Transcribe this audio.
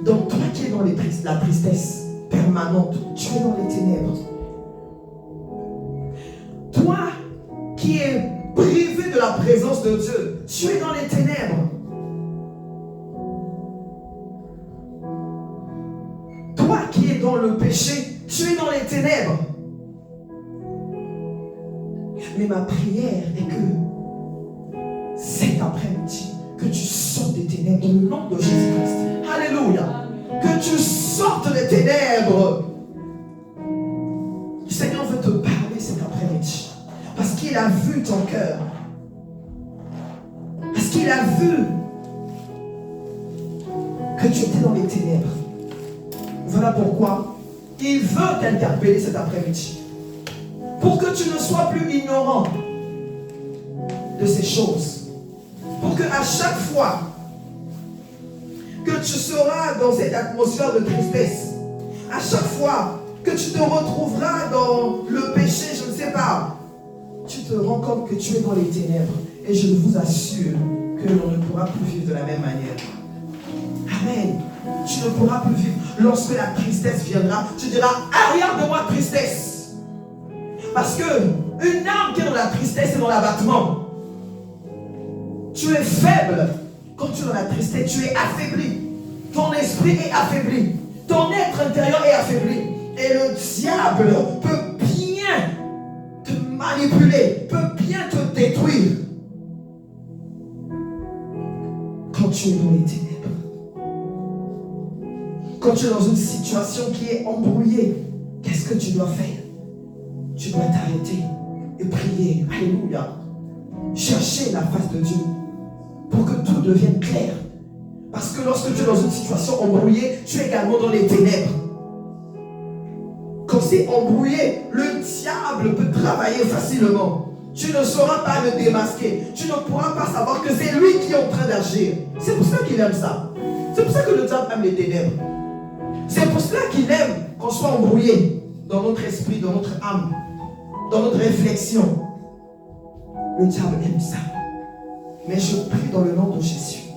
Donc toi qui es dans la tristesse permanente, tu es dans les ténèbres. Toi qui es privé de la présence de Dieu, tu es dans les ténèbres. Toi qui es dans le péché, tu es dans les ténèbres. Mais ma prière est que cet après-midi, que tu sortes des ténèbres au nom de Jésus-Christ. Alléluia. Que tu sortes des ténèbres. Le Seigneur veut te parler cet après-midi. Parce qu'il a vu ton cœur. Parce qu'il a vu que tu étais dans les ténèbres. Voilà pourquoi il veut t'interpeller cet après-midi. Pour que tu ne sois plus ignorant de ces choses. Pour que à chaque fois que tu seras dans cette atmosphère de tristesse, à chaque fois que tu te retrouveras dans le péché, je ne sais pas, tu te rends compte que tu es dans les ténèbres. Et je vous assure que l'on ne pourra plus vivre de la même manière. Amen. Tu ne pourras plus vivre. Lorsque la tristesse viendra, tu diras, arrière de moi tristesse. Parce que une âme qui est dans la tristesse et dans l'abattement, tu es faible. Quand tu es dans la tristesse, tu es affaibli. Ton esprit est affaibli. Ton être intérieur est affaibli. Et le diable peut bien te manipuler, peut bien te détruire. Quand tu es dans les ténèbres, quand tu es dans une situation qui est embrouillée, qu'est-ce que tu dois faire? Tu dois t'arrêter et prier. Alléluia. Chercher la face de Dieu pour que tout devienne clair. Parce que lorsque tu es dans une situation embrouillée, tu es également dans les ténèbres. Quand c'est embrouillé, le diable peut travailler facilement. Tu ne sauras pas le démasquer. Tu ne pourras pas savoir que c'est lui qui est en train d'agir. C'est pour ça qu'il aime ça. C'est pour ça que le diable aime les ténèbres. C'est pour cela qu'il aime qu'on soit embrouillé dans notre esprit, dans notre âme, dans notre réflexion. Le diable aime ça. Mais je prie dans le nom de Jésus